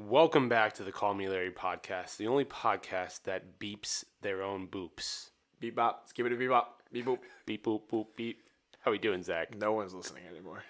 Welcome back to the Call Me Larry podcast, the only podcast that beeps their own boops. Beep bop, skip it a beep bop, beep boop. Beep boop boop beep. How we doing, Zach? No one's listening anymore.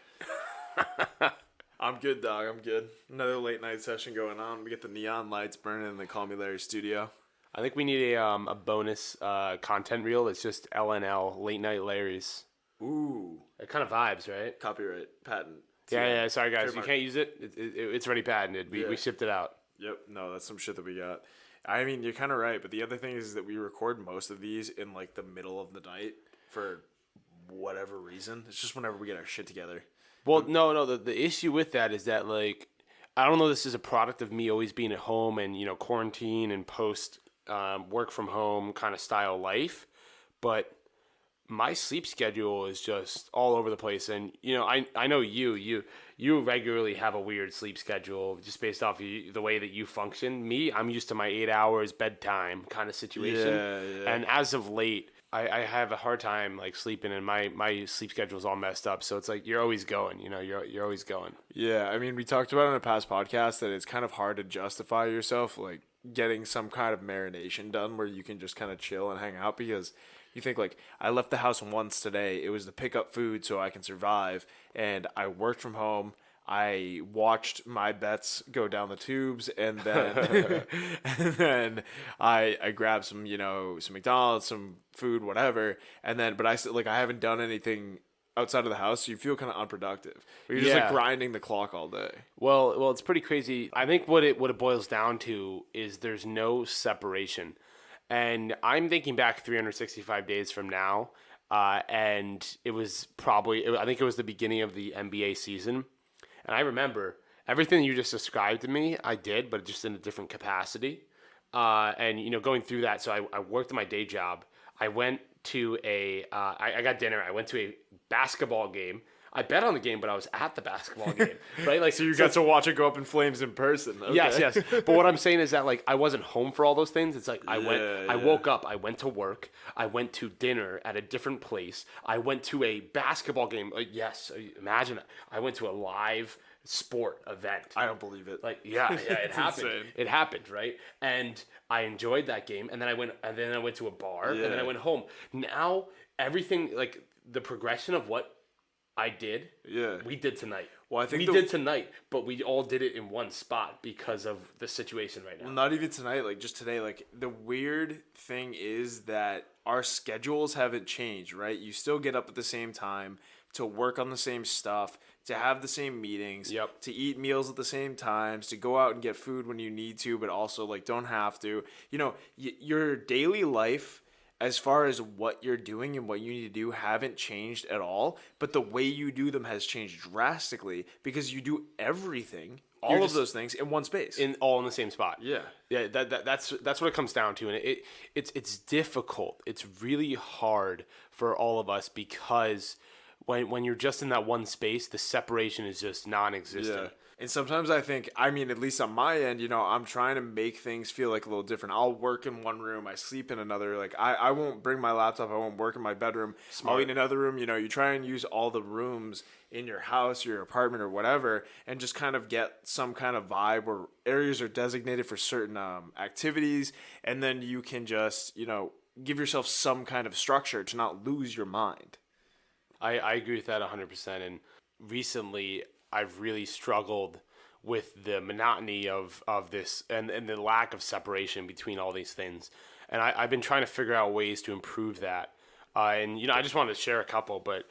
I'm good, dog. I'm good. Another late night session going on. We get the neon lights burning in the Call Me Larry studio. I think we need a bonus content reel. It's just LNL, Late Night Larry's. Ooh. It kind of vibes, right? Copyright, patent. Yeah. Sorry, guys. Trademark. You can't use it. It's already patented. We shipped it out. Yep. No, that's some shit that we got. I mean, you're kind of right, but the other thing is that we record most of these in like the middle of the night for whatever reason. It's just whenever we get our shit together. Well, no. The issue with that is that, like, I don't know, this is a product of me always being at home and, quarantine and post work from home kind of style life. But my sleep schedule is just all over the place. And, I know you regularly have a weird sleep schedule just based off the way that you function. Me, I'm used to my 8 hours bedtime kind of situation. Yeah. And as of late, I have a hard time like sleeping, and my sleep schedule is all messed up. So it's like you're always going, you're always going. Yeah, I mean, we talked about in a past podcast that it's kind of hard to justify yourself, like, getting some kind of marination done where you can just kind of chill and hang out because you think, like, I left the house once today. It was to pick up food so I can survive, and I worked from home. I watched my bets go down the tubes, and then and then I grabbed some, some McDonald's, some food, whatever, and then, but I haven't done anything outside of the house, so you feel kind of unproductive. You're just like grinding the clock all day. Well, it's pretty crazy. I think what it boils down to is there's no separation. And I'm thinking back 365 days from now, and it was I think it was the beginning of the NBA season. And I remember everything you just described to me, I did, but just in a different capacity. And, going through that, so I worked at my day job. I went to I got dinner. I went to a basketball game. I bet on the game, but I was at the basketball game, right? Like, so you got to watch it go up in flames in person. Okay. Yes. But what I'm saying is that, like, I wasn't home for all those things. It's like I woke up, I went to work, I went to dinner at a different place, I went to a basketball game. Imagine that. I went to a live sport event. I don't believe it. Like, it happened. Insane. It happened, right? And I enjoyed that game, and then I went to a bar, and then I went home. Now everything, like, the progression of what I did. Yeah. We did tonight. Well, I think we did tonight, but we all did it in one spot because of the situation right now. Well, not even tonight, like just today. Like, the weird thing is that our schedules haven't changed, right? You still get up at the same time to work on the same stuff, to have the same meetings, to eat meals at the same times, to go out and get food when you need to, but also like don't have to. Your daily life, as far as what you're doing and what you need to do, haven't changed at all. But the way you do them has changed drastically because you do everything, all of those things in one space, all in the same spot. Yeah. That's what it comes down to, and it's difficult. It's really hard for all of us because when you're just in that one space, the separation is just non-existent. Yeah. And sometimes I think, at least on my end, I'm trying to make things feel like a little different. I'll work in one room, I sleep in another. Like, I won't bring my laptop, I won't work in my bedroom. Smart. I'll eat in another room. You try and use all the rooms in your house, your apartment, or whatever, and just kind of get some kind of vibe where areas are designated for certain activities, and then you can just, give yourself some kind of structure to not lose your mind. I agree with that 100%. And recently, I've really struggled with the monotony of this and the lack of separation between all these things. And I've been trying to figure out ways to improve that. And I just wanted to share a couple, but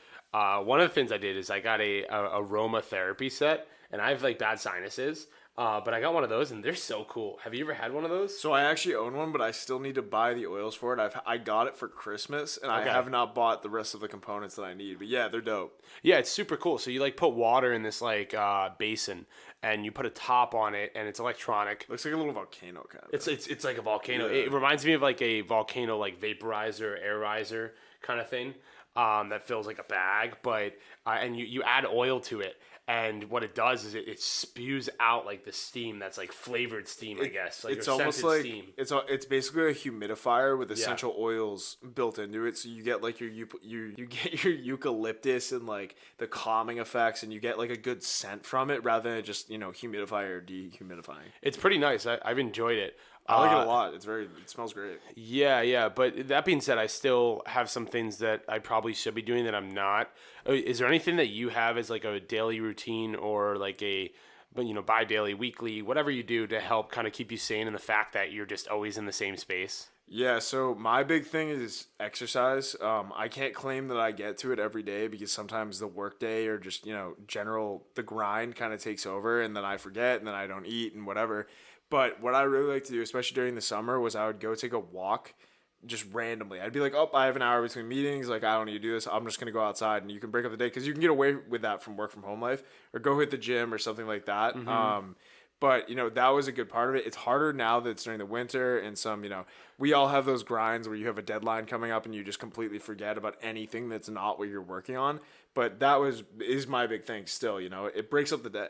one of the things I did is I got a aromatherapy set, and I have like bad sinuses. But I got one of those, and they're so cool. Have you ever had one of those? So I actually own one, but I still need to buy the oils for it. I got it for Christmas, and I have not bought the rest of the components that I need. But yeah, they're dope. Yeah, it's super cool. So you like put water in this like basin, and you put a top on it, and it's electronic. Looks like a little volcano kind of. It's like a volcano. Yeah. It reminds me of like a volcano like vaporizer, airizer kind of thing that fills like a bag. But and you add oil to it. And what it does is it spews out like the steam that's like flavored steam, I guess. Like It's or almost scented like steam. it's basically a humidifier with Yeah. essential oils built into it. So you get like you get your eucalyptus and like the calming effects, and you get like a good scent from it rather than just humidify or dehumidifying. It's pretty nice. I've enjoyed it. I like it a lot. It smells great. Yeah. But that being said, I still have some things that I probably should be doing that I'm not. Is there anything that you have as like a daily routine or like bi-daily, weekly, whatever you do to help kind of keep you sane in the fact that you're just always in the same space? Yeah, so my big thing is exercise. I can't claim that I get to it every day because sometimes the workday or just, general, the grind kind of takes over and then I forget and then I don't eat and whatever. But what I really like to do, especially during the summer, was I would go take a walk just randomly. I'd be like, oh, I have an hour between meetings. Like, I don't need to do this. I'm just going to go outside and you can break up the day because you can get away with that from work from home life or go hit the gym or something like that. But, that was a good part of it. It's harder now that it's during the winter and we all have those grinds where you have a deadline coming up and you just completely forget about anything that's not what you're working on. But is my big thing still, it breaks up the day.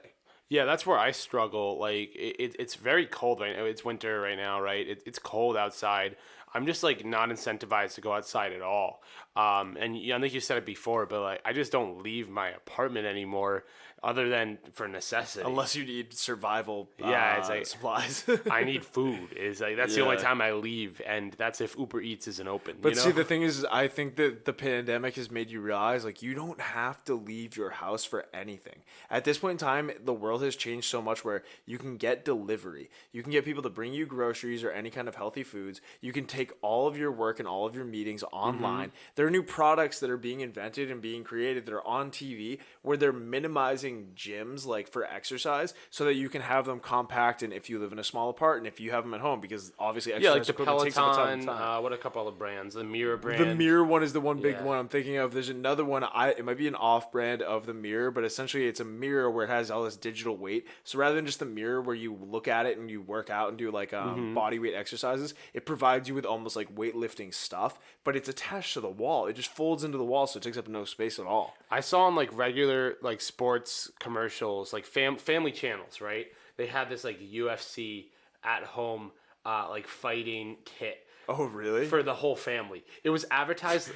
Yeah, that's where I struggle. Like it's very cold right now. It's winter right now, right? It's cold outside. I'm just like not incentivized to go outside at all. And I think you said it before, but like I just don't leave my apartment anymore, other than for necessity. Unless you need survival it's like supplies. I need food. Is like that's the only time I leave, and that's if Uber Eats isn't open. But see, the thing is, I think that the pandemic has made you realize like you don't have to leave your house for anything. At this point in time, the world has changed so much where you can get delivery. You can get people to bring you groceries or any kind of healthy foods. You can take all of your work and all of your meetings online. There are new products that are being invented and being created that are on TV where they're minimizing gyms like for exercise so that you can have them compact and if you live in a small apartment and if you have them at home because obviously exercise like the equipment takes up a ton of Peloton. time. What a couple of brands. The Mirror brand. The Mirror one is the one big Yeah. one I'm thinking of. There's another one. It might be an off brand of the Mirror, but essentially it's a mirror where it has all this digital weight. So rather than just the mirror where you look at it and you work out and do like body weight exercises, it provides you with almost like weightlifting stuff, but it's attached to the wall. It just folds into the wall, so it takes up no space at all. I saw on like regular like sports commercials, like family channels, right? They had this like UFC at home like fighting kit. Oh, really? For the whole family. It was advertised.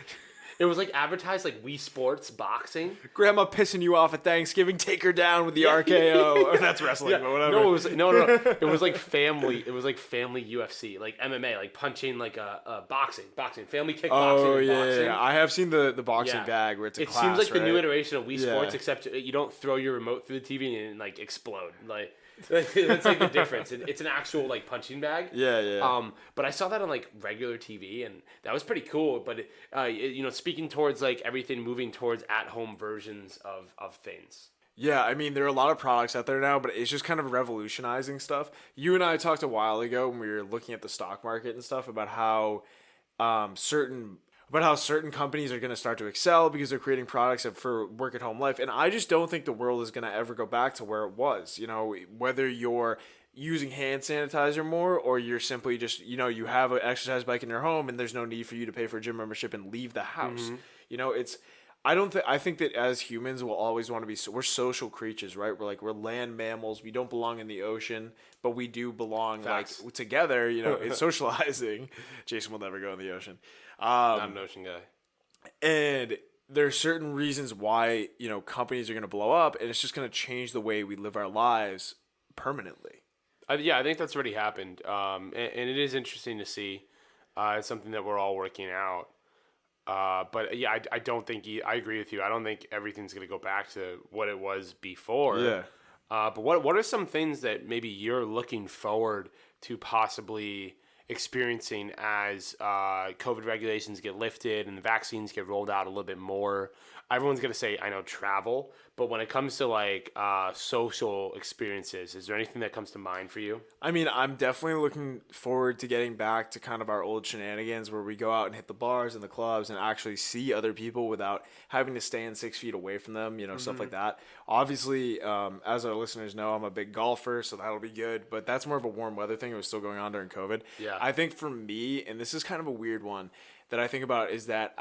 It was like advertised like Wii Sports boxing. Grandma pissing you off at Thanksgiving, take her down with the RKO. Or that's wrestling, but whatever. No, it was no. It was like family. It was like family UFC, like MMA, like punching, like a boxing, family kickboxing. Oh and yeah, boxing. yeah. I have seen the boxing Yeah. bag where it's a It class, seems like right? the new iteration of Wii Yeah. Sports, except you don't throw your remote through the TV and like explode. Like that's like the difference. It's an actual like punching bag. Yeah. But I saw that on like regular TV, and that was pretty cool. But speaking towards like everything moving towards at-home versions of things. Yeah, I mean, there are a lot of products out there now, but it's just kind of revolutionizing stuff. You and I talked a while ago when we were looking at the stock market and stuff about how certain companies are going to start to excel because they're creating products for work at home life. And I just don't think the world is going to ever go back to where it was. Whether you're using hand sanitizer more or you're simply just, you have an exercise bike in your home and there's no need for you to pay for a gym membership and leave the house. I think that as humans we'll always want to be, we're social creatures, right? We're land mammals. We don't belong in the ocean, but we do belong Facts. like together, it's socializing. Jason will never go in the ocean. Not an ocean guy. And there are certain reasons why, companies are going to blow up and it's just going to change the way we live our lives permanently. I think that's already happened. And it is interesting to see. It's something that we're all working out. But yeah, I don't think I agree with you. I don't think everything's going to go back to what it was before. Yeah. But what are some things that maybe you're looking forward to possibly experiencing as COVID regulations get lifted and the vaccines get rolled out a little bit more? Everyone's going to say, I know, travel. But when it comes to like social experiences, is there anything that comes to mind for you? I mean, I'm definitely looking forward to getting back to kind of our old shenanigans where we go out and hit the bars and the clubs and actually see other people without having to stand 6 feet away from them, stuff like that. Obviously, as our listeners know, I'm a big golfer, so that'll be good. But that's more of a warm weather thing. It was still going on during COVID. Yeah. I think for me, and this is kind of a weird one that I think about, is that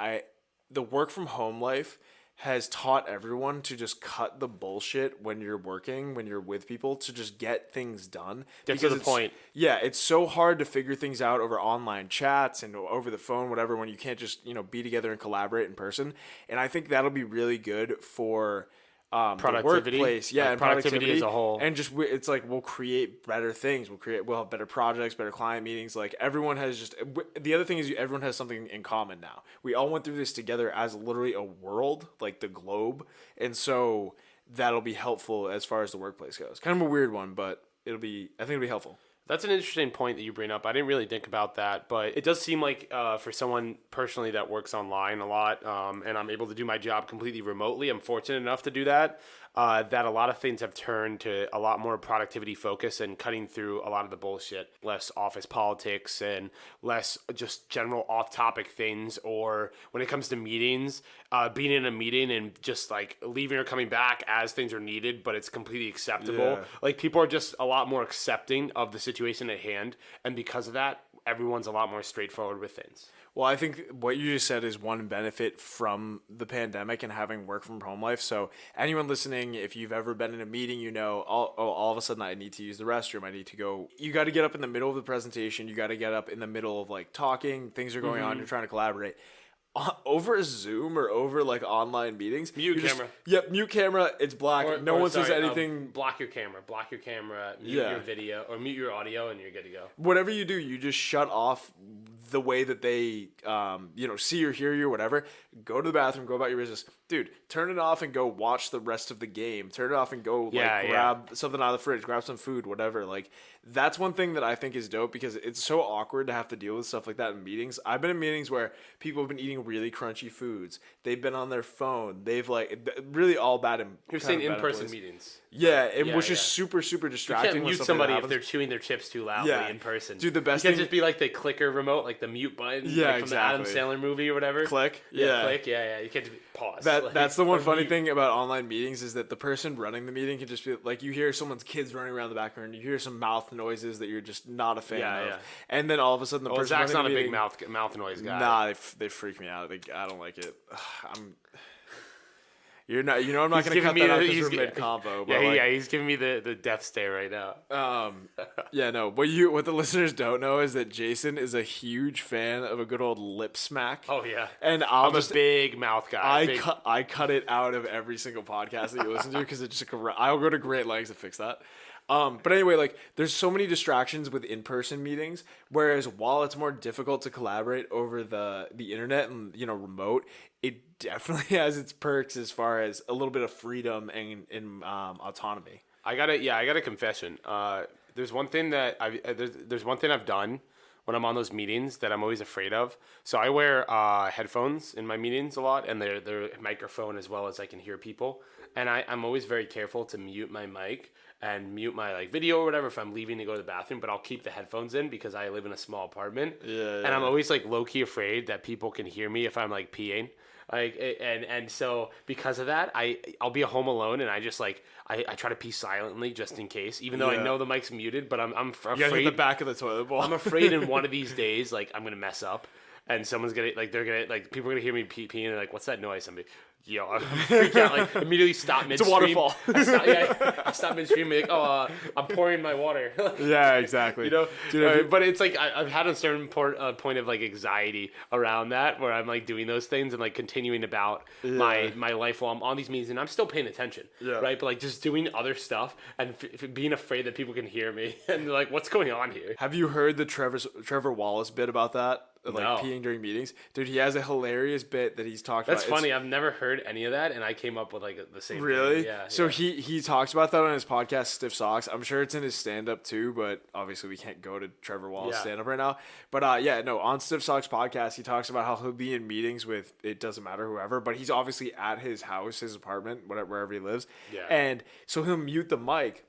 the work from home life has taught everyone to just cut the bullshit when you're working, when you're with people, to just get things done. Get to the point. Yeah, it's so hard to figure things out over online chats and over the phone, whatever, when you can't just, be together and collaborate in person. And I think that'll be really good for the Productivity. workplace, yeah, Like and productivity as a whole. and just it's like we'll create better things. We'll have better projects, better client meetings. Like everyone has the other thing is everyone has something in common now. We all went through this together as literally a world, like the globe, and so that'll be helpful as far as the workplace goes. Kind of a weird one, but I think it'll be helpful. That's an interesting point that you bring up. I didn't really think about that, but it does seem like for someone personally that works online a lot, and I'm able to do my job completely remotely, I'm fortunate enough to do that, that a lot of things have turned to a lot more productivity focus and cutting through a lot of the bullshit, less office politics and less just general off-topic things. Or when it comes to meetings, being in a meeting and just like leaving or coming back as things are needed, but it's completely acceptable. Yeah. Like people are just a lot more accepting of the situation at hand, and because of that, everyone's a lot more straightforward with things. Well, I think what you just said is one benefit from the pandemic and having work from home life. So anyone listening, if you've ever been in a meeting, all of a sudden I need to use the restroom. I need to go. You got to get up in the middle of the presentation. You got to get up in the middle of like talking. Things are going on. You're trying to collaborate. Over Zoom or over like online meetings. Mute camera. Mute camera. It's black. No one says anything. Block your camera. Mute your video or mute your audio, and you're good to go. Whatever you do, you just shut off the way that they, see or hear you or whatever. Go to the bathroom. Go about your business. Dude, turn it off and go watch the rest of the game. Turn it off and go grab something out of the fridge. Grab some food, whatever. Like, that's one thing that I think is dope because it's so awkward to have to deal with stuff like that in meetings. I've been in meetings where people have been eating really crunchy foods. They've been on their phone. They've really all bad. You're saying in-person meetings. Yeah, which is super, super distracting. You can't mute somebody if they're chewing their chips too loudly in person. Dude, the best thing... You can't just be like the clicker remote, like the mute button from the Adam Sandler movie or whatever. Click. Click. Yeah. You can't just pause. That's the one funny thing about online meetings is that the person running the meeting can just be like, you hear someone's kids running around the background, you hear some mouth noises that you're just not a fan of. And then all of a sudden the person Zach's not running a the meeting, big mouth noise guy. Nah, they freak me out. I don't like it. You're not. I'm not going to cut that out because we're mid-combo. He's giving me the death stare right now. What the listeners don't know is that Jason is a huge fan of a good old lip smack. Oh yeah, and I'm a big mouth guy. I cut it out of every single podcast that you listen to because it's just I'll go to great lengths to fix that. But anyway, like there's so many distractions with in-person meetings, whereas while it's more difficult to collaborate over the internet and remote, it definitely has its perks as far as a little bit of freedom and autonomy. I got a confession. There's one thing that there's one thing I've done when I'm on those meetings that I'm always afraid of. So I wear headphones in my meetings a lot, and they're microphone as well as I can hear people. And I'm always very careful to mute my mic and mute my video or whatever if I'm leaving to go to the bathroom, but I'll keep the headphones in because I live in a small apartment. And I'm always low key afraid that people can hear me if I'm peeing. And so because of that, I'll be at home alone and I just I try to pee silently just in case, even though I know the mic's muted, but I'm afraid. You hit the back of the toilet bowl. I'm afraid in one of these days, I'm gonna mess up. And someone's gonna people are gonna hear me peeing and what's that noise? I'm freak out, immediately stop midstream. It's a waterfall. I stop midstream and I'm pouring my water. Yeah, exactly. Dude, but it's I've had a certain point of anxiety around that where I'm doing those things and continuing about my life while I'm on these meetings and I'm still paying attention, right? But just doing other stuff and being afraid that people can hear me and what's going on here? Have you heard the Trevor Wallace bit about that? No. Peeing during meetings, dude. He has a hilarious bit that he's talked about. That's funny. I've never heard any of that, and I came up with the same. Really? Thing. Yeah. So he talks about that on his podcast, Stiff Socks. I'm sure it's in his stand up too, but obviously we can't go to Trevor Wallace stand up right now. But on Stiff Socks podcast, he talks about how he'll be in meetings with it doesn't matter whoever, but he's obviously at his house, his apartment, wherever he lives. Yeah. And so he'll mute the mic.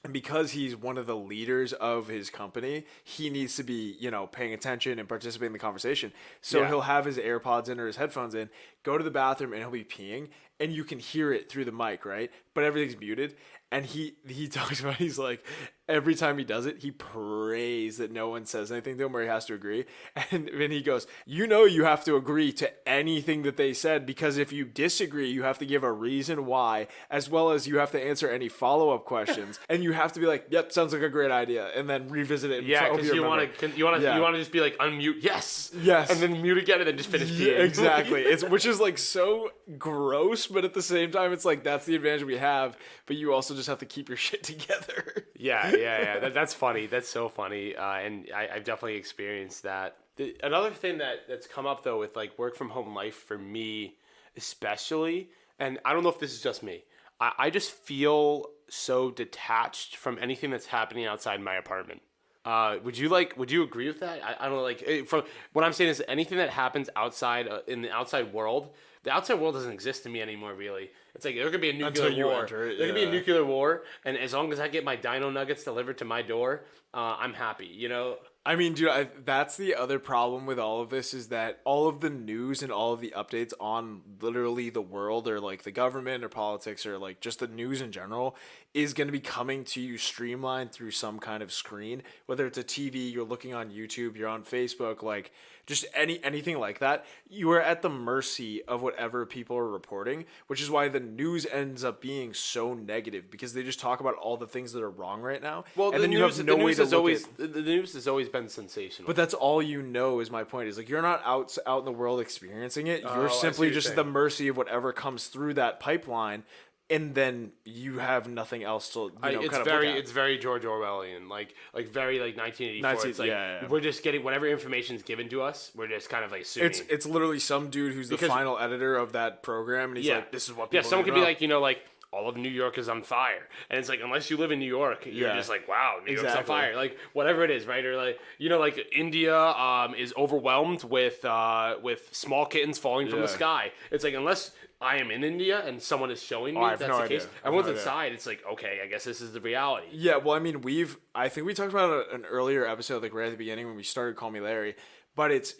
And because he's one of the leaders of his company, he needs to be, paying attention and participating in the conversation. So he'll have his AirPods in or his headphones in, go to the bathroom, and he'll be peeing. And you can hear it through the mic, right? But everything's muted. And he talks about, he's like, every time he does it, he prays that no one says anything to him, or he has to agree. And then he goes, you have to agree to anything that they said, because if you disagree, you have to give a reason why, as well as you have to answer any follow-up questions. And you have to be like, yep, sounds like a great idea, and then revisit it. Yeah, because you want to just be like, unmute, yes, and then mute again, and then just finish peeing. Exactly. Which is like so gross, but at the same time, it's like that's the advantage we have. But you also just have to keep your shit together. Yeah. That's funny. That's so funny. And I've definitely experienced that. Another thing that's come up though with like work from home life for me, especially, and I don't know if this is just me. I just feel so detached from anything that's happening outside my apartment. Would you agree with that? I don't know, like, from what I'm saying is anything that happens outside in the outside world doesn't exist to me anymore, really. It's like there could be a nuclear war. There could be a nuclear war, and as long as I get my dino nuggets delivered to my door, I'm happy, you know? I mean, dude, that's the other problem with all of this, is that all of the news and all of the updates on literally the world, or like the government or politics, or like just the news in general, is going to be coming to you streamlined through some kind of screen, whether it's a TV, you're looking on YouTube, you're on Facebook, like just anything like that. You are at the mercy of whatever people are reporting, which is why the news ends up being so negative, because they just talk about all the things that are wrong right now. Well, and then you have no way to look at. The news has always been sensational. But that's all you know, is my point. Is like you're not out in the world experiencing it. You're simply just at the mercy of whatever comes through that pipeline, and then you have nothing else to it's very George Orwellian, like very like 1984. It's like we're just getting whatever information's given to us. We're just kind of like assuming. It's literally some dude who's the final editor of that program, and he's like, "This is what people." Yeah, someone could be like, like, all of New York is on fire, and it's like, unless you live in New York, you're just like, wow, New York's on fire, like whatever it is, right? Or like, like India is overwhelmed with small kittens falling from the sky. It's like, unless I am in India and someone is showing me that's the case, everyone's inside. It's like, okay, I guess this is the reality. Yeah, well, I mean, I think we talked about an earlier episode, like right at the beginning when we started Call Me Larry, but it's,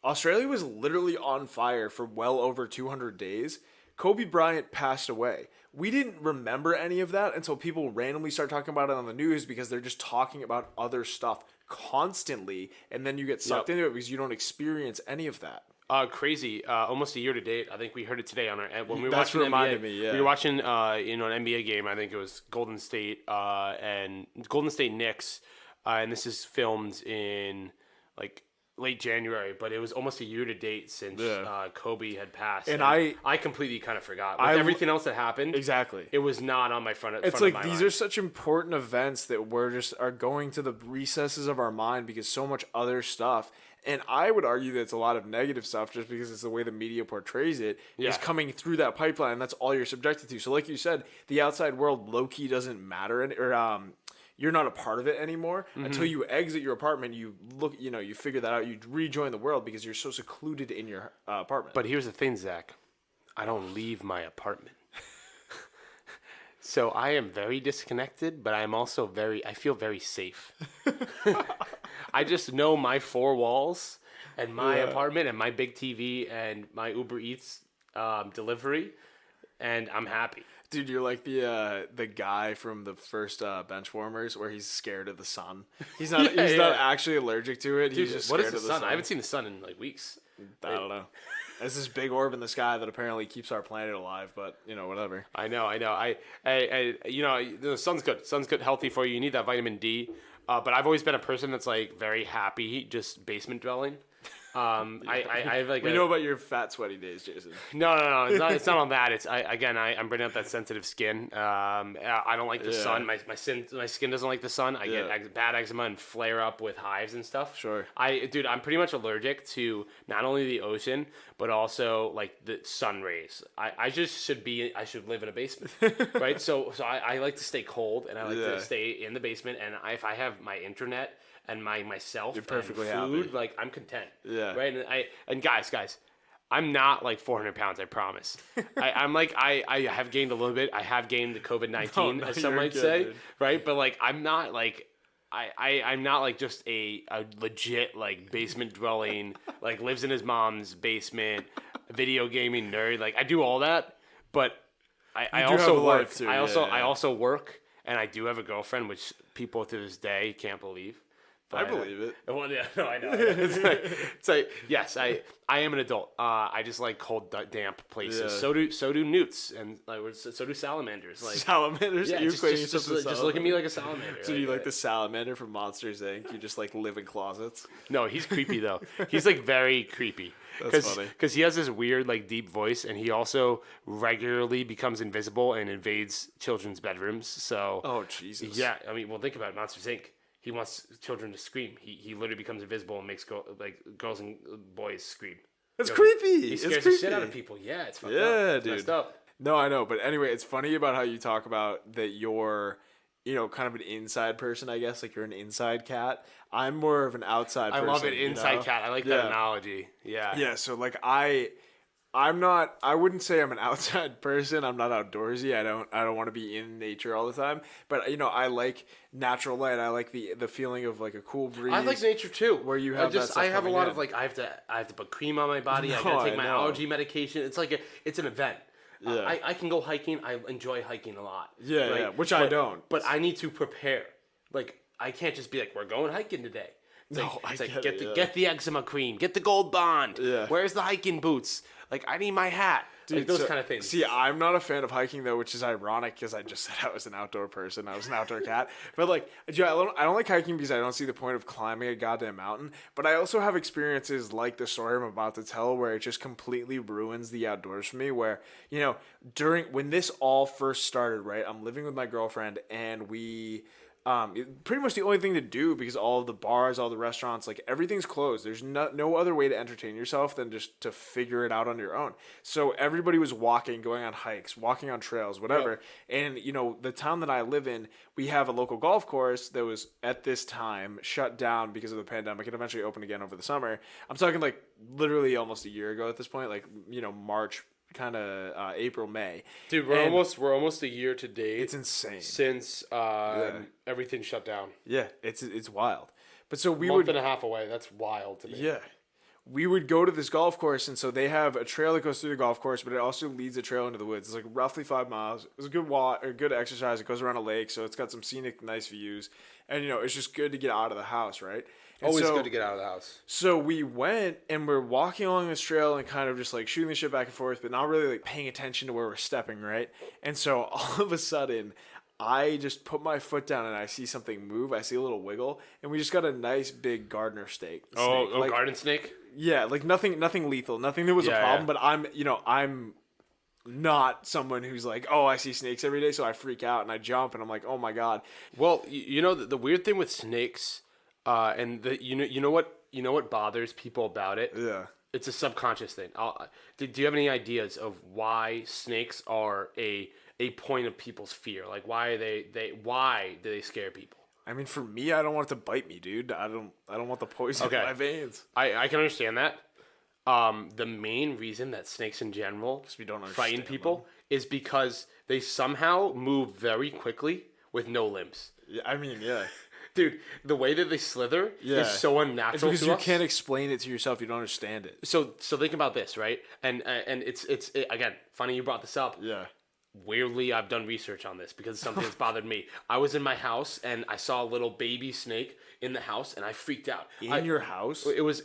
Australia was literally on fire for well over 200 days. Kobe Bryant passed away. We didn't remember any of that until people randomly start talking about it on the news, because they're just talking about other stuff constantly, and then you get sucked into it because you don't experience any of that. Crazy. Almost a year to date. I think we heard it today on our when we were That's watching reminded NBA. me. Yeah, we were watching an NBA game. I think it was Golden State and Golden State Knicks, and this is filmed in like late January, but it was almost a year to date since Kobe had passed, and I completely kind of forgot. With everything else that happened, exactly, it was not on my front. It's like these are such important events that are going to the recesses of our mind, because so much other stuff. And I would argue that it's a lot of negative stuff, just because it's the way the media portrays it, is coming through that pipeline. And that's all you're subjected to. So like you said, the outside world low-key doesn't matter, you're not a part of it anymore until you exit your apartment. You look, you figure that out. You rejoin the world because you're so secluded in your apartment. But here's the thing, Zach. I don't leave my apartment. So I am very disconnected, but I'm also I feel very safe. I just know my four walls and my apartment and my big TV and my Uber Eats delivery, and I'm happy. Dude, you're like the guy from the first Benchwarmers, where he's scared of the sun. He's not not actually allergic to it. Dude, he's just what scared is of the sun. I haven't seen the sun in like weeks. I don't know. There's this big orb in the sky that apparently keeps our planet alive, but whatever. I know. The sun's good. Sun's good, healthy for you. You need that vitamin D. But I've always been a person that's like very happy just basement dwelling. I have like we know about your fat sweaty days, Jason. No. It's not on that. I'm bringing up that sensitive skin. I don't like the sun. My skin doesn't like the sun. I get bad eczema and flare up with hives and stuff. Sure. I'm pretty much allergic to not only the ocean but also like the sun rays. I should live in a basement, right? So I like to stay cold, and I like to stay in the basement. And if I have my internet and myself, you're perfectly and food, happy. Like I'm content. Yeah. Right. And guys, I'm not like 400 pounds. I promise. I have gained a little bit. I have gained the COVID-19, as some might say. Dude. Right. But like I'm not like. I'm not like just a legit like basement dwelling, like lives in his mom's basement, video gaming nerd. Like I do all that, but I also work. I also work. and I do have a girlfriend, which people to this day can't believe. I believe it. Well, yeah, no, I know. It's like yes, I am an adult. I just like cold, damp places. Yeah. So do newts, and like so do salamanders. Like Salamanders? yeah, You're just, equating just, yourself just, to just look at me like a salamander. So you like the salamander from Monsters Inc.? You just like live in closets? No, he's creepy though. He's like very creepy. That's funny. Because he has this weird like deep voice, and he also regularly becomes invisible and invades children's bedrooms. So Oh, Jesus. yeah, I mean, well, think about it, Monsters Inc. He wants children to scream. He literally becomes invisible and makes girls and boys scream. That's Yo, creepy. He It's scares the creepy. shit out of people. Yeah, it's fucked up. Yeah, It's dude. messed up. No, I know. But anyway, it's funny about how you talk about that you're, kind of an inside person, I guess. Like you're an inside cat. I'm more of an outside person. I love it. Inside you know? cat. I like that analogy. Yeah. Yeah, so like I wouldn't say I'm an outside person. I'm not outdoorsy. I don't want to be in nature all the time. But I like natural light. I like the feeling of like a cool breeze. I like nature too. Where you have that stuff I have a coming lot in. of like I have to put cream on my body. I No, gotta take I my know. allergy medication. It's like it's an event. Yeah. I can go hiking. I enjoy hiking a lot. Yeah, right? yeah, which I don't. But I need to prepare. Like I can't just be like we're going hiking today. It's No, like, I get it, get the eczema cream, get the Gold Bond. Yeah. Where's the hiking boots? Like I need my hat. Like those kind of things. See, I'm not a fan of hiking though, which is ironic because I just said I was an outdoor person. I was an outdoor cat. But like, I don't like hiking because I don't see the point of climbing a goddamn mountain. But I also have experiences like the story I'm about to tell where it just completely ruins the outdoors for me. Where, when this all first started, right, I'm living with my girlfriend and we... pretty much the only thing to do because all of the bars, all the restaurants, like everything's closed. There's no other way to entertain yourself than just to figure it out on your own. So everybody was walking, going on hikes, walking on trails, whatever. Yeah. And, the town that I live in, we have a local golf course that was at this time shut down because of the pandemic and eventually opened again over the summer. I'm talking like literally almost a year ago at this point, like, March, kind of April, May. Dude, we're almost a year to date. It's insane since everything shut down. Yeah, it's wild. But so we month and a half away. That's wild to me. Yeah. We would go to this golf course, and so they have a trail that goes through the golf course, but it also leads a trail into the woods. It's like roughly 5 miles. It was a good walk, or good exercise. It goes around a lake, so it's got some scenic, nice views, and it's just good to get out of the house, right? And always good to get out of the house. So we went and we're walking along this trail and kind of just like shooting the shit back and forth, but not really like paying attention to where we're stepping, right? And so all of a sudden, I just put my foot down and I see something move. I see a little wiggle, and we just got a nice big gardener snake. Oh, garden snake? Yeah, like nothing lethal, nothing that was a problem. But I'm not someone who's like, oh, I see snakes every day, so I freak out and I jump and I'm like, oh my god. Well, the weird thing with snakes, and you know what bothers people about it? Yeah, it's a subconscious thing. Do you have any ideas of why snakes are a point of people's fear? Like why do they scare people? I mean, for me, I don't want it to bite me, dude. I don't want the poison in my veins. I can understand that. The main reason that snakes in general we don't frighten people is because they somehow move very quickly with no limbs. Yeah, I mean, yeah. Dude, the way that they slither is so unnatural. It's because you can't explain it to yourself. You don't understand it. So think about this, right? And it's again, funny you brought this up. Yeah. Weirdly, I've done research on this because something that's bothered me. I was in my house and I saw a little baby snake in the house and I freaked out. In your house? It was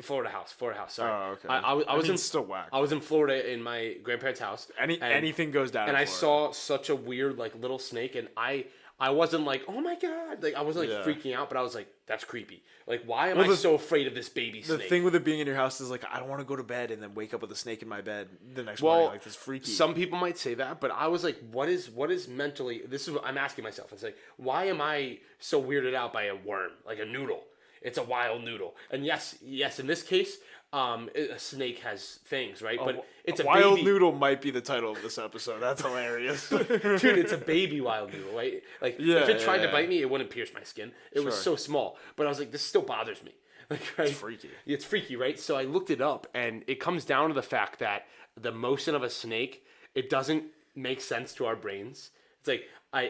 Florida house. Sorry. Oh, okay. I was in still whack. I was in Florida in my grandparents' house. Anything goes down. And I saw such a weird like little snake, and I wasn't like, oh my god, like I wasn't like freaking out, but I was like, that's creepy. Like, why am I so afraid of this baby snake? The thing with it being in your house is like, I don't want to go to bed and then wake up with a snake in my bed the next morning. Like, this freaky. Some people might say that, but I was like, what is mentally? This is what I'm asking myself. It's like, why am I so weirded out by a worm, like a noodle? It's a wild noodle, and yes, in this case, a snake has fangs, right? But it's a wild baby. Noodle might be the title of this episode. That's hilarious. Dude, it's a baby wild noodle, right? Like, if it tried to bite me, it wouldn't pierce my skin. It was so small. But I was like, this still bothers me. Like, right? It's freaky. It's freaky, right? So I looked it up, and it comes down to the fact that the motion of a snake, it doesn't make sense to our brains. It's like,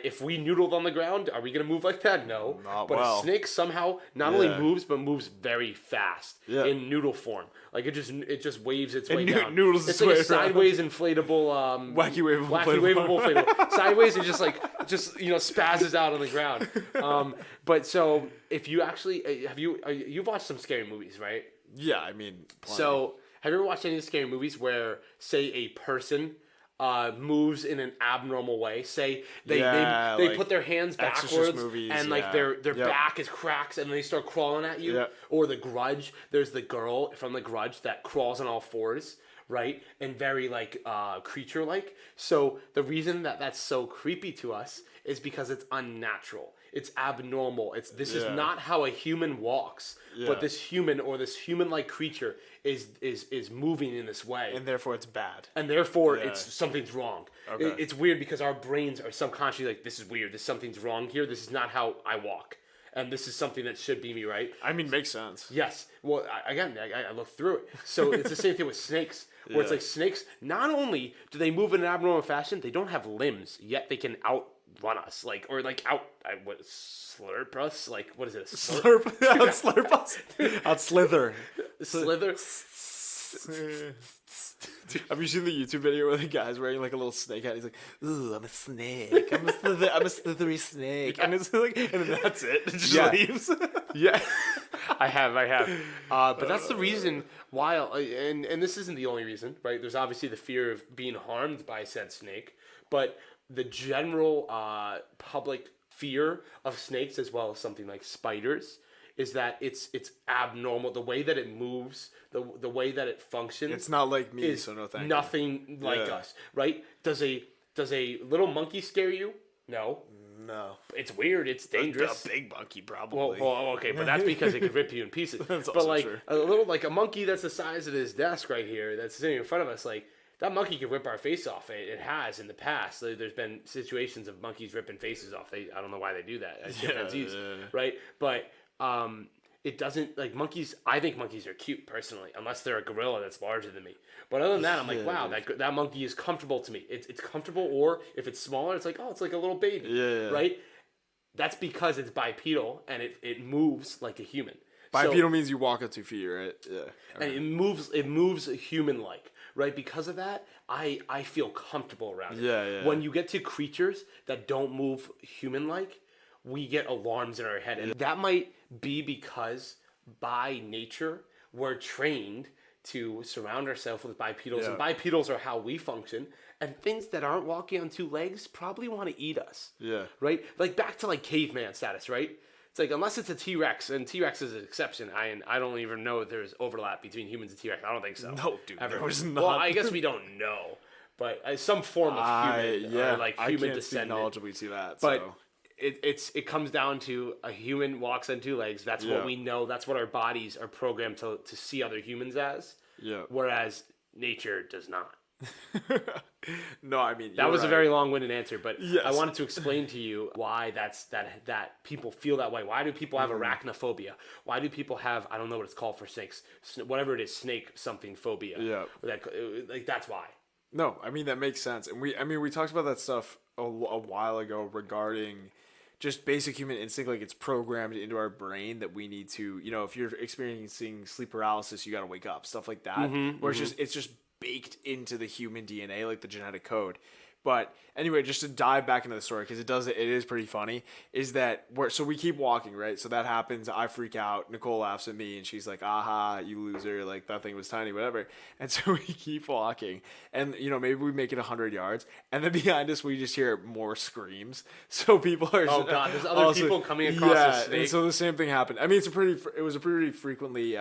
if we noodled on the ground, are we gonna move like that? No. Not But well. a snake somehow not only Yeah. moves but moves very fast Yeah. in noodle form. Like it just waves its way down. noodles it's its like a way around. sideways inflatable Wacky wavable wavable inflatable. Sideways it just spazzes out on the ground. But so if you actually you've watched some scary movies, right? Yeah, I mean, plenty. So, have you ever watched any scary movies where, say, a person moves in an abnormal way? Say they like put their hands Exorcist backwards movies, and like yeah. their Yep. back is cracks and they start crawling at you. Yep. Or The Grudge. There's the girl from The Grudge that crawls on all fours, right? And very like creature like. So the reason that that's so creepy to us is because it's unnatural. It's abnormal. This is not how a human walks. Yeah. But this human or this human-like creature is moving in this way, and therefore it's bad. and therefore it's something's wrong. Okay. It's weird because our brains are subconsciously like, this is weird. Something's wrong here. This is not how I walk, and this is something that should be me, right? I mean, makes sense. Yes. Well, I looked through it. So it's the same thing with snakes, where it's like snakes. Not only do they move in an abnormal fashion, they don't have limbs, yet they can outrun us, slurp us. Like, what is it? Slurp, slurp us, slither. Slither. Have you seen the YouTube video where the guy's wearing like a little snake hat? He's like, "Ooh, I'm a snake. I'm a slithery snake," and it's like, and then that's it. It just leaves. Yeah, I have. But that's the reason why, and this isn't the only reason, right? There's obviously the fear of being harmed by said snake, but the general public fear of snakes, as well as something like spiders, is that it's abnormal. The way that it moves, the way that it functions, It's not like me, is so no thank you. nothing like us, right? Does a little monkey scare you? No. No, It's weird. It's dangerous. a big monkey probably. Well, okay, but that's because it could rip you in pieces. That's but also like true. a little, like a monkey that's the size of this desk right here, that's sitting in front of us, like that monkey could rip our face off. It has in the past. There's been situations of monkeys ripping faces off. I don't know why they do that as chimpanzees, right? But it doesn't, like, monkeys. I think monkeys are cute personally, unless they're a gorilla that's larger than me. But other than that, I'm like, wow, that monkey is comfortable to me. It's comfortable, or if it's smaller, it's like, oh, it's like a little baby, right? That's because it's bipedal and it moves like a human. Bipedal means you walk at 2 feet, right? Yeah. And it moves human like, right? Because of that, I feel comfortable around it. Yeah. When you get to creatures that don't move human like, we get alarms in our head. And that might be because by nature we're trained to surround ourselves with bipedals, and bipedals are how we function. And things that aren't walking on 2 legs probably want to eat us. Yeah. Right? Like back to like caveman status, right? It's like, unless it's a T-Rex, and T-Rex is an exception. I don't even know if there's overlap between humans and T-Rex. I don't think so. No, dude, Ever. there was not. Well, I guess we don't know, but some form of human, or like human I can't descendant. knowledgeably see that. But so. it comes down to a human walks on 2 legs. That's what we know. That's what our bodies are programmed to see other humans as. Yeah. Whereas nature does not. No, I mean, that was right. a very long-winded answer, but Yes. I wanted to explain to you why that people feel that way. Why do people have arachnophobia? Why do people have, I don't know what it's called for snakes, whatever it is, snake something phobia? Yeah. That's why. No, I mean, that makes sense. And we talked about that stuff a while ago regarding just basic human instinct. Like, it's programmed into our brain that we need to, if you're experiencing sleep paralysis, you got to wake up, stuff like that. Where it's just baked into the human DNA, like the genetic code. But anyway, just to dive back into the story, because it is pretty funny, is that so we keep walking, right? So that happens, I freak out, Nicole laughs at me, and she's like, aha, you loser, like, that thing was tiny, whatever. And so we keep walking, and, maybe we make it 100 yards, and then behind us, we just hear more screams. So people are... Oh, God, there's other people coming across the snake. And so the same thing happened. I mean, it was a pretty frequently...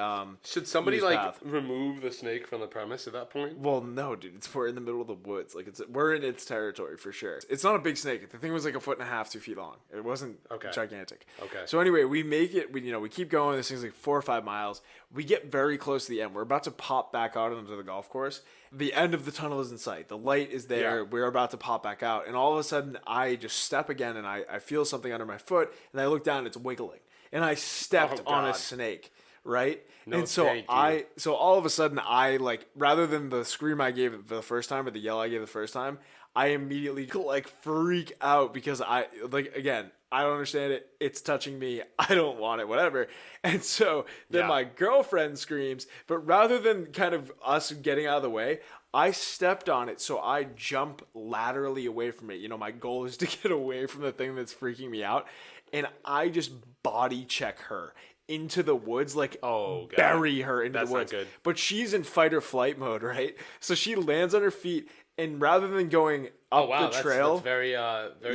Should somebody, used path. remove the snake from the premise at that point? Well, no, dude. We're in the middle of the woods. Like, we're in its territory for sure. It's not a big snake. The thing was like 1.5 feet, 2 feet long. It wasn't gigantic. Okay. So anyway, we make it. We keep going. This thing's like 4 or 5 miles. We get very close to the end. We're about to pop back out onto the golf course. The end of the tunnel is in sight. The light is there. Yeah. We're about to pop back out, and all of a sudden, I just step again, and I feel something under my foot, and I look down. It's wiggling, and I stepped on a snake. right? No, And so thank you. so all of a sudden I like, rather than the scream I gave the first time or the yell I gave the first time, I immediately like freak out because I like, again, I don't understand it. It's touching me. I don't want it, whatever. And so then Yeah. my girlfriend screams, but rather than kind of us getting out of the way, I stepped on it, so I jump laterally away from it. You know, my goal is to get away from the thing that's freaking me out, and I just body check her into the woods, like Oh god. bury her into That's the not woods. good. But she's in fight or flight mode, right? So she lands on her feet, and rather than going Oh up wow, the trail, that's very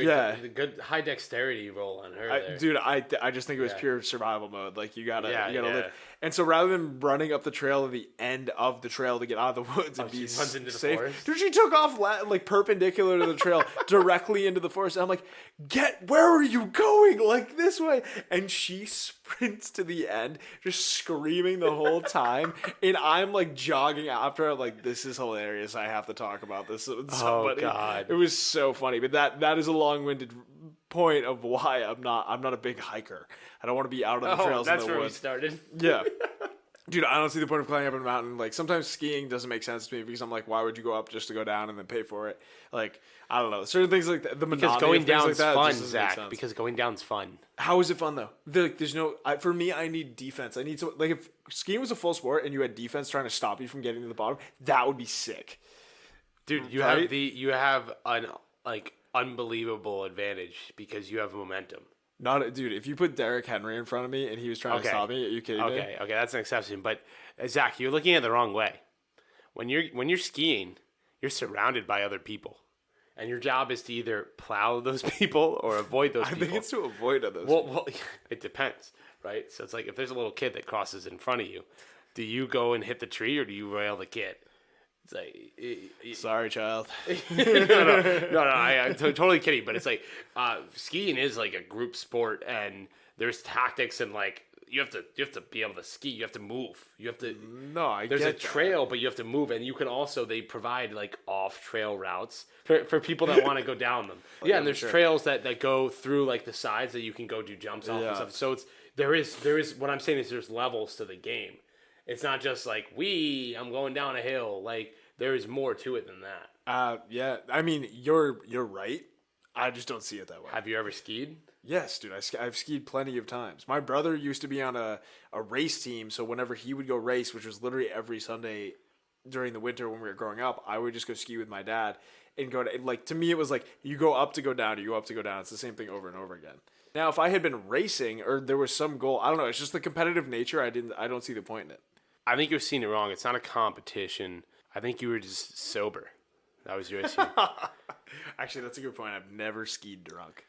Yeah. good high dexterity roll on her there. dude, I just think it was Yeah. pure survival mode. Like Yeah, you gotta yeah. live. And so rather than running up the trail to the end of the trail to get out of the woods and she be runs into the safe, forest? dude, she took off like perpendicular to the trail directly into the forest. And I'm like, where are you going? Like this way. And she sprints to the end, just screaming the whole time. And I'm like jogging after her. Like, this is hilarious. I have to talk about this with somebody. God. It was so funny. But that is a long-winded point of why I'm not a big hiker. I don't want to be out on the trails that's in the where we woods. started. Yeah. Dude, I don't see the point of climbing up a mountain. Like, sometimes skiing doesn't make sense to me because I'm like, why would you go up just to go down and then pay for it? Like, I don't know. Certain things like that, the Because monotony going of things down's like that fun, just doesn't make Zach. sense. Because going down's fun. How is it fun though? There's no. For me, I need defense. I need to, like, if skiing was a full sport and you had defense trying to stop you from getting to the bottom, that would be sick. Dude, you Right? have an like unbelievable advantage because you have momentum. Not, dude. If you put Derrick Henry in front of me and he was trying to stop me, are you kidding me? Okay, that's an exception. But Zach, you're looking at it the wrong way. When you're skiing, you're surrounded by other people, and your job is to either plow those people or avoid those I people. think it's to avoid those. Well, it depends, right? So it's like if there's a little kid that crosses in front of you, do you go and hit the tree or do you rail the kid? It's like, Sorry, child. no, I'm totally kidding. But it's like skiing is like a group sport, and there's tactics and like you have to be able to ski. You have to move. You have to. No, I There's get a that. trail, but you have to move, and you can also they provide like off trail routes for people that want to go down them. Yeah, and there's sure. trails that go through like the sides that you can go do jumps off Yeah. and stuff. So it's there is what I'm saying is there's levels to the game. It's not just like I'm going down a hill. Like there is more to it than that. Yeah. I mean, you're right. I just don't see it that way. Have you ever skied? Yes, dude. I've skied plenty of times. My brother used to be on a race team, so whenever he would go race, which was literally every Sunday during the winter when we were growing up, I would just go ski with my dad and go to, like, to me it was like you go up to go down, you go up to go down. It's the same thing over and over again. Now, if I had been racing or there was some goal, I don't know. It's just the competitive nature. I don't see the point in it. I think you're seeing it wrong. It's not a competition. I think you were just sober. That was your issue. Actually, that's a good point. I've never skied drunk.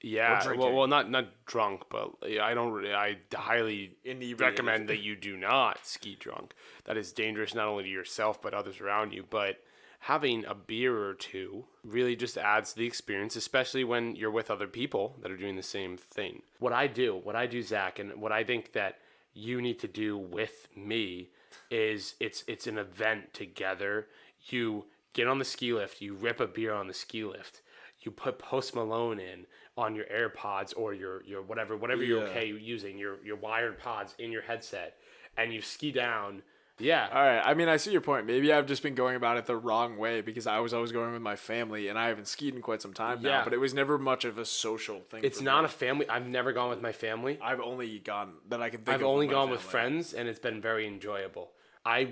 Yeah, drinking. well, not drunk, but I don't. I highly Inebriated. recommend that you do not ski drunk. That is dangerous not only to yourself but others around you. But having a beer or two really just adds to the experience, especially when you're with other people that are doing the same thing. What I do, Zach, and what I think that you need to do with me is it's an event together. You get on the ski lift, you rip a beer on the ski lift, you put Post Malone in on your AirPods or your whatever you're okay using, your wired pods in your headset, and you ski down. Yeah. All right. I mean, I see your point. Maybe I've just been going about it the wrong way because I was always going with my family, and I haven't skied in quite some time now. Yeah. But it was never much of a social thing. It's for not me. a family. I've never gone with my family. I've only gone that I can think. I've of only my gone with family. friends, and it's been very enjoyable. I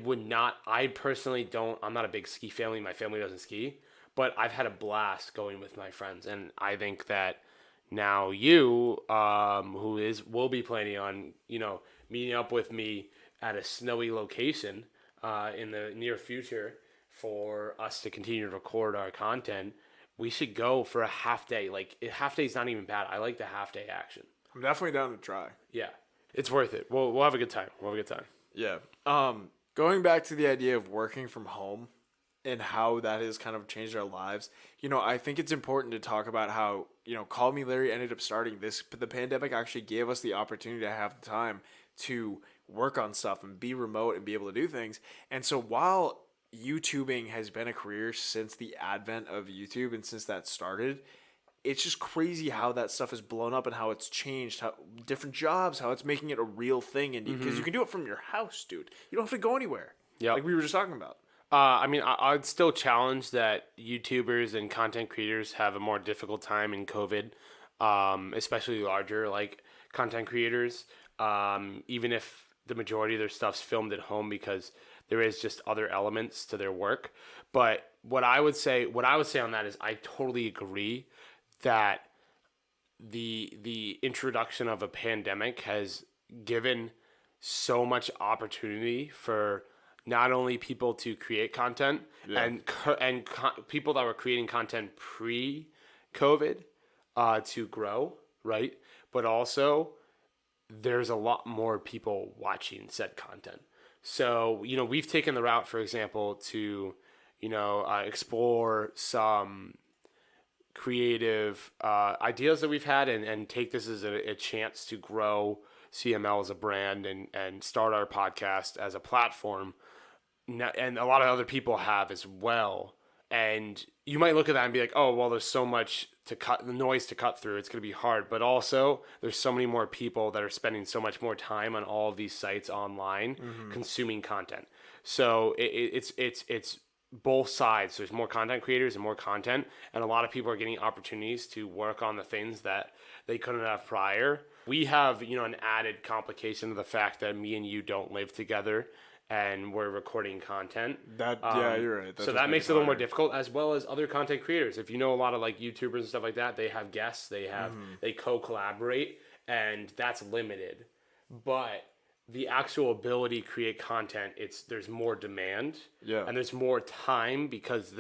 personally don't, I'm not a big ski family. My family doesn't ski, but I've had a blast going with my friends. And I think that now you, will be planning on, meeting up with me at a snowy location, in the near future for us to continue to record our content. We should go for a half day. Like, half day is not even bad. I like the half day action. I'm definitely down to try. Yeah. It's worth it. We'll have a good time. Yeah. Going back to the idea of working from home and how that has kind of changed our lives, I think it's important to talk about how, Call Me Larry ended up starting this. The pandemic actually gave us the opportunity to have the time to work on stuff and be remote and be able to do things. And so while YouTubing has been a career since the advent of YouTube and since that started, it's just crazy how that stuff has blown up and how it's changed, how different jobs, how it's making it a real thing. And because you can do it from your house, dude. You don't have to go anywhere. Yep. Like we were just talking about. I mean, I'd still challenge that YouTubers and content creators have a more difficult time in COVID, especially larger like content creators. Even if the majority of their stuff's filmed at home because there is just other elements to their work. But what I would say on that is I totally agree that the introduction of a pandemic has given so much opportunity for not only people to create content people that were creating content pre-COVID to grow, right? But also there's a lot more people watching said content. So, we've taken the route, for example, to, explore some creative ideas that we've had and take this as a chance to grow CML as a brand and start our podcast as a platform. And a lot of other people have as well. And you might look at that and be like, oh, well, there's so much noise to cut through. It's going to be hard. But also there's so many more people that are spending so much more time on all of these sites online consuming content. So it's both sides. There's more content creators and more content. And a lot of people are getting opportunities to work on the things that they couldn't have prior. We have, an added complication of the fact that me and you don't live together. And we're recording content. You're right. So that makes it a little more difficult, as well as other content creators. If you know a lot of like YouTubers and stuff like that, they have guests, they co-collaborate, and that's limited. But the actual ability to create content, there's more demand, and there's more time because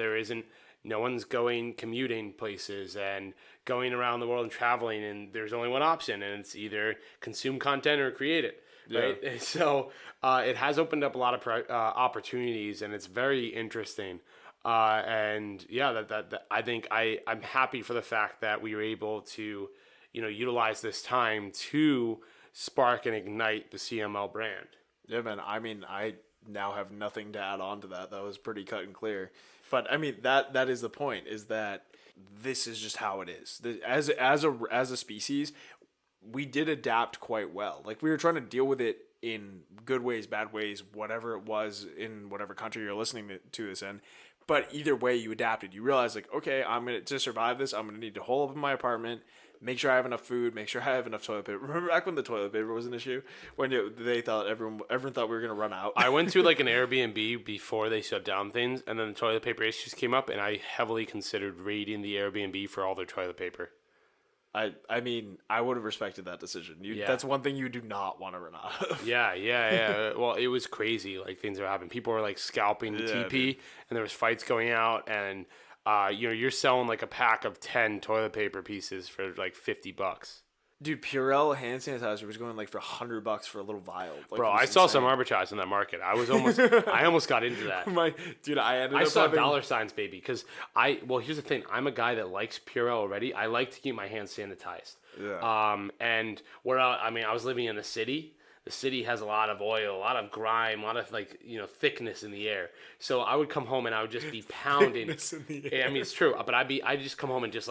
no one's commuting places and going around the world and traveling, and there's only one option, and it's either consume content or create it. Right. Yeah. So it has opened up a lot of opportunities, and it's very interesting. And yeah, that I think I'm happy for the fact that we were able to, utilize this time to spark and ignite the CML brand. Yeah, man. I mean, I now have nothing to add on to that. That was pretty cut and clear. But I mean, that is the point, is that this is just how it is. As a species, we did adapt quite well. Like, we were trying to deal with it in good ways, bad ways, whatever it was in whatever country you're listening to this in. But either way, you adapted. You realized, like, okay, to survive this, I'm going to need to hole up in my apartment, make sure I have enough food, make sure I have enough toilet paper. Remember back when the toilet paper was an issue? When they thought everyone thought we were going to run out? I went to like an Airbnb before they shut down things, and then the toilet paper issues came up, and I heavily considered raiding the Airbnb for all their toilet paper. I mean, I would have respected that decision. That's one thing you do not want to run out of. Yeah. Well, it was crazy. Like, things are happening. People were like scalping the TP, dude. And there was fights going out. And you're selling like a pack of 10 toilet paper pieces for like $50. Dude, Purell hand sanitizer was going like for $100 for a little vial. Like, bro, I saw some arbitrage in that market. I almost got into that. I saw dollar signs, baby, because here's the thing. I'm a guy that likes Purell already. I like to keep my hands sanitized. Yeah. And I was living in the city. The city has a lot of oil, a lot of grime, a lot of thickness in the air. So I would come home and I would just be pounding. Thickness in the air. I mean, it's true, but I'd just come home and just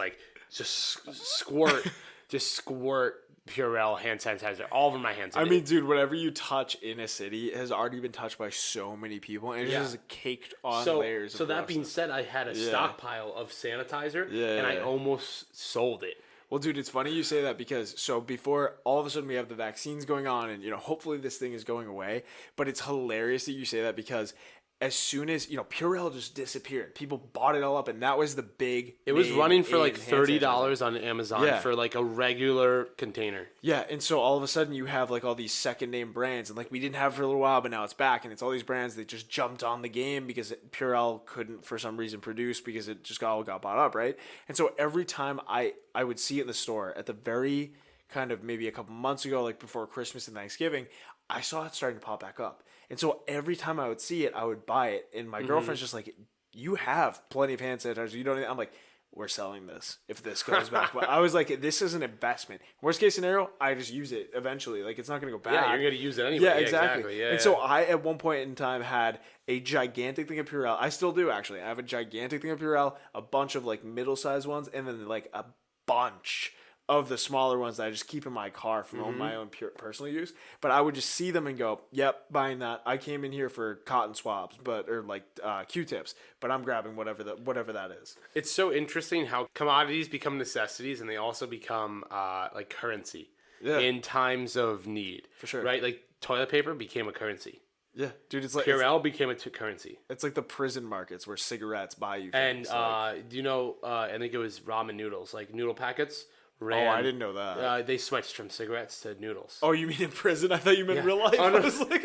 squirt. Just squirt Purell hand sanitizer all over my hands. I mean, dude, whatever you touch in a city has already been touched by so many people, and it's just caked on layers. So that being said, I had a stockpile of sanitizer, and I almost sold it. Well, dude, it's funny you say that because before all of a sudden we have the vaccines going on, and hopefully this thing is going away. But it's hilarious that you say that because as soon as Purell just disappeared, people bought it all up, and that was the big. It was running for like $30 on Amazon for like a regular container. Yeah, and so all of a sudden you have like all these second name brands, and like we didn't have it for a little while, but now it's back, and it's all these brands that just jumped on the game because Purell couldn't for some reason produce because it just all got bought up, right? And so every time I would see it in the store at the very kind of maybe a couple months ago, like before Christmas and Thanksgiving, I saw it starting to pop back up. And so every time I would see it, I would buy it. And my girlfriend's just like, you have plenty of hand sanitizer. You don't need. I'm like, we're selling this if this goes back. But I was like, this is an investment. Worst case scenario, I just use it eventually. Like, it's not going to go back. Yeah, you're going to use it anyway. Yeah, exactly. Yeah, and so I, at one point in time, had a gigantic thing of Purell. I still do, actually. I have a gigantic thing of Purell, a bunch of like middle-sized ones, and then like a bunch of the smaller ones that I just keep in my car for my own pure personal use. But I would just see them and go, "Yep, buying that. I came in here for cotton swabs, or like Q-tips, but I'm grabbing whatever that is." It's so interesting how commodities become necessities and they also become like currency in times of need. For sure. Right? Like toilet paper became a currency. Yeah, dude, it's like Purell became a currency. it's like the prison markets where cigarettes buy you And things. Like, do you know? I think it was ramen noodles, like noodle packets. I didn't know that. They switched from cigarettes to noodles. Oh, you mean in prison? I thought you meant real life. Oh, no. I was like,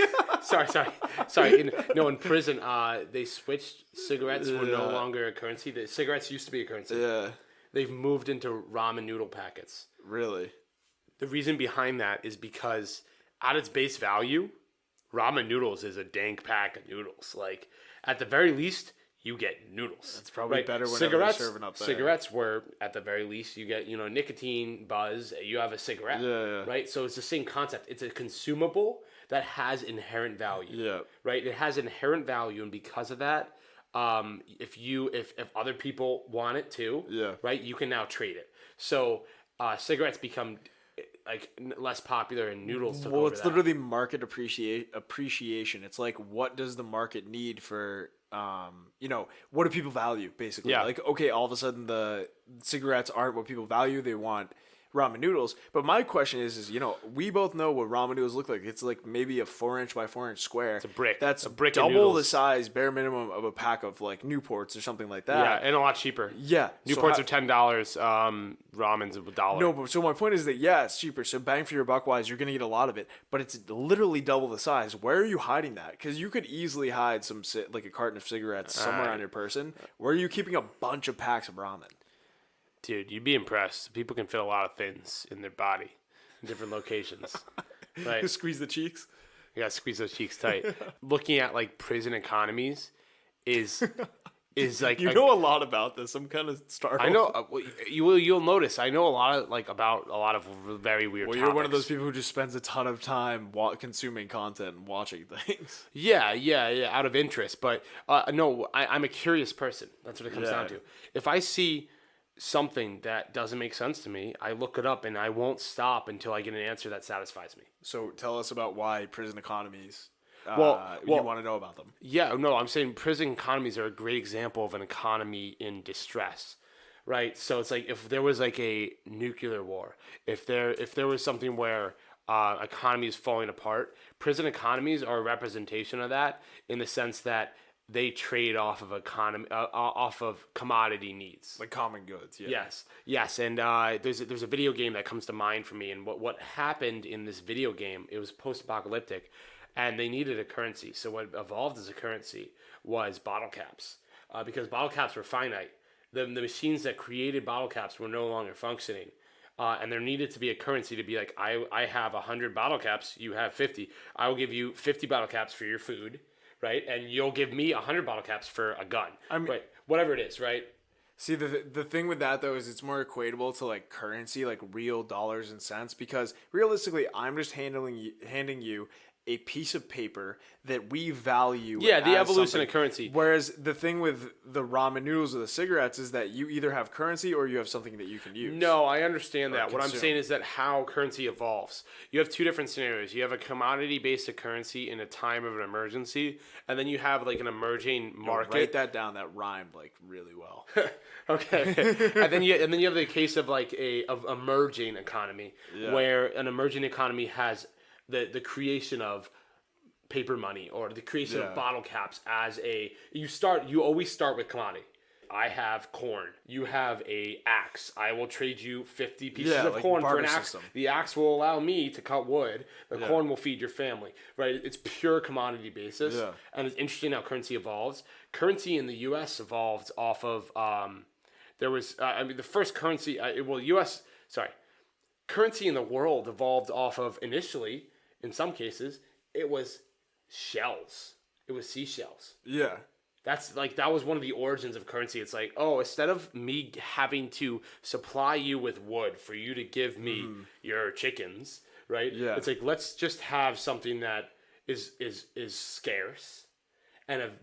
sorry. In prison, they switched. Cigarettes were no longer a currency. The cigarettes used to be a currency. yeah, They've moved into ramen noodle packets. really. The reason behind that is because at its base value, ramen noodles is a dank pack of noodles. Like at the very least, you get noodles. It's probably better whenever they're serving up there. Cigarettes were at the very least you get nicotine buzz. You have a cigarette, right? So it's the same concept. It's a consumable that has inherent value. Yeah. Right. It has inherent value, and because of that, if other people want it too, right, you can now trade it. So cigarettes become like less popular, and noodles took over It's that. literally market appreciation. It's like, what does the market need for what do people value, basically? Yeah. Like, okay, all of a sudden the cigarettes aren't what people value. They want ramen noodles. But my question is we both know what ramen noodles look like. It's like maybe a 4-inch by 4-inch square. It's a brick. That's a brick of double noodles. the size, bare minimum, of a pack of like Newports or something like that. Yeah, and a lot cheaper. Yeah. Newports are $10. Ramen's $1. No, but so my point is that it's cheaper. So bang for your buck wise, you're gonna get a lot of it, but it's literally double the size. Where are you hiding that? Because you could easily hide like a carton of cigarettes somewhere on your person. Where are you keeping a bunch of packs of ramen? Dude, you'd be impressed. People can fit a lot of things in their body in different locations. Right? Squeeze the cheeks. You gotta squeeze those cheeks tight. Looking at like prison economies is like know a lot about this. I'm kind of startled. I know you'll notice. I know a lot of about a lot of very weird. Well, you're one of those people who just spends a ton of time consuming content and watching things. Yeah, out of interest. But no, I'm a curious person. That's what it comes down to. If I see something that doesn't make sense to me, I look it up and I won't stop until I get an answer that satisfies me. So tell us about why prison economies. You want to know about them? Yeah, no, I'm saying prison economies are a great example of an economy in distress, right? So it's like if there was like a nuclear war, if there was something where economy is falling apart, prison economies are a representation of that in the sense that they trade off of off of commodity needs, like common goods. Yeah. Yes, and there's a video game that comes to mind for me, and what happened in this video game, it was post-apocalyptic, and they needed a currency. So what evolved as a currency was bottle caps, because bottle caps were finite. The machines that created bottle caps were no longer functioning. And there needed to be a currency to be like, I have 100 bottle caps, you have 50. I will give you 50 bottle caps for your food, right? And you'll give me 100 bottle caps for a gun, right? Whatever it is, right? See, the thing with that, though, is it's more equatable to, like, currency, like real dollars and cents, because realistically, I'm just handing you a piece of paper that we value. Yeah, the evolution something. of currency. Whereas the thing with the ramen noodles or the cigarettes is that you either have currency or you have something that you can use. No, I understand that. What I'm consume. saying is that how currency evolves. You have two different scenarios. You have a commodity-based currency in a time of an emergency, and then you have like an emerging market. Write that down. That rhymed like really well. Okay. and then you have the case of like of emerging economy, where an emerging economy has the creation of paper money or the creation of bottle caps as you always start with commodity. I have corn. You have a axe. I will trade you 50 pieces of corn for an axe. System. The axe will allow me to cut wood. The corn will feed your family. Right? It's pure commodity basis. Yeah. And it's interesting how currency evolves. Currency in the U.S. evolved off of the first currency. Currency in the world evolved off of initially. In some cases, it was shells. It was seashells. Yeah. That was one of the origins of currency. It's like, oh, instead of me having to supply you with wood for you to give me your chickens, right? Yeah. It's like, let's just have something that is scarce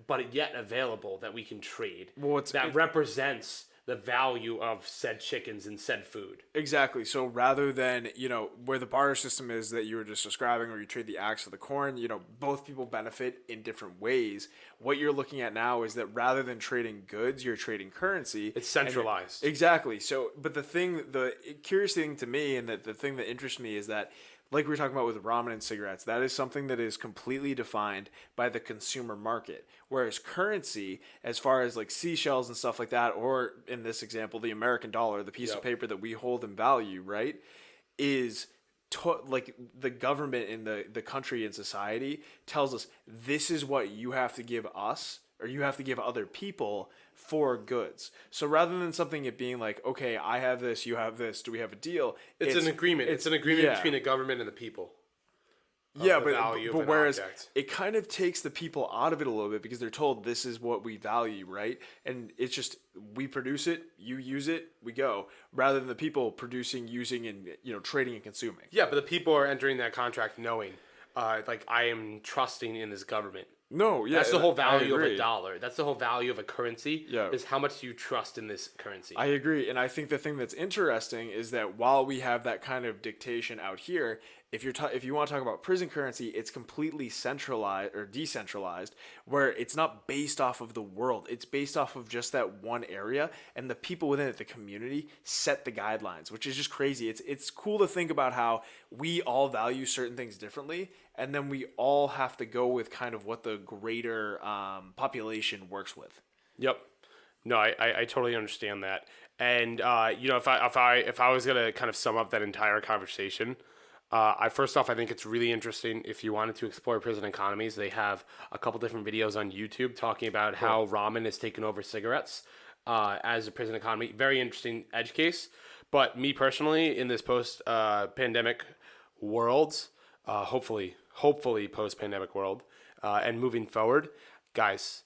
but yet available that we can trade. That represents the value of said chickens and said food. Exactly. So rather than, where the barter system is that you were just describing, where you trade the axe for the corn, both people benefit in different ways. What you're looking at now is that rather than trading goods, you're trading currency. It's centralized. Exactly. So, but the curious thing to me, and the thing that interests me, is that, like we were talking about with ramen and cigarettes, that is something that is completely defined by the consumer market. Whereas currency, as far as like seashells and stuff like that, or in this example, the American dollar, the piece of paper that we hold in value, right, is like the government in the country and society tells us this is what you have to give us, or you have to give other people for goods. So rather than something it being like, okay, I have this, you have this, do we have a deal? It's an agreement. It's an agreement between the government and the people. Yeah, but whereas it kind of takes the people out of it a little bit, because they're told this is what we value, right? And it's just, we produce it, you use it, we go, rather than the people producing, using, and trading and consuming. Yeah, but the people are entering that contract knowing, like, I am trusting in this government. No, yeah. That's the whole value of a dollar. That's the whole value of a currency. Yeah. Is how much you trust in this currency. I agree. And I think the thing that's interesting is that while we have that kind of dictation out here, if you want to talk about prison currency, it's completely centralized or decentralized, where it's not based off of the world. It's based off of just that one area, and the people within it, the community, set the guidelines, which is just crazy. It's cool to think about how we all value certain things differently, and then we all have to go with kind of what the greater population works with. Yep. No, I totally understand that. And if I was gonna kind of sum up that entire conversation, first off, I think it's really interesting. If you wanted to explore prison economies, they have a couple different videos on YouTube talking about how ramen has taken over cigarettes as a prison economy. Very interesting edge case. But me personally, in this post-pandemic world, hopefully post-pandemic world, and moving forward, guys,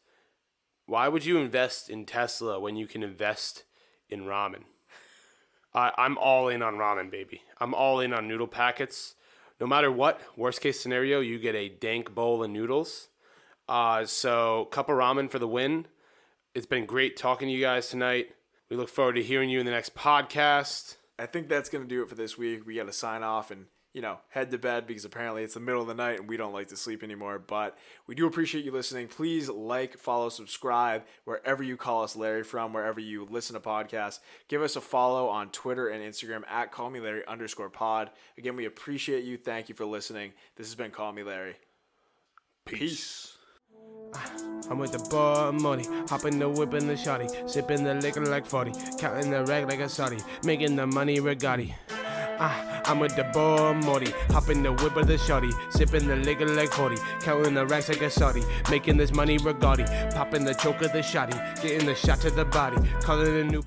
why would you invest in Tesla when you can invest in ramen? I'm all in on ramen, baby. I'm all in on noodle packets. No matter what, worst case scenario, you get a dank bowl of noodles. So cup of ramen for the win. It's been great talking to you guys tonight. We look forward to hearing you in the next podcast. I think that's going to do it for this week. We got to sign off and head to bed, because apparently it's the middle of the night and we don't like to sleep anymore. But we do appreciate you listening. Please like, follow, subscribe wherever you call us Larry from, wherever you listen to podcasts. Give us a follow on Twitter and Instagram at @callmelarry_pod. Again, we appreciate you. Thank you for listening. This has been Call Me Larry. Peace. I'm with the boy money, hopping the whip in the shotty, sipping the liquor like 40, counting the rag like a Saudi, making the money regatti. I'm with the boy Morty, hopping the whip of the shorty, sipping the liquor like 40, counting the racks like a Saudi, making this money regardie, popping the choke of the shotty, getting the shot to the body, calling it a new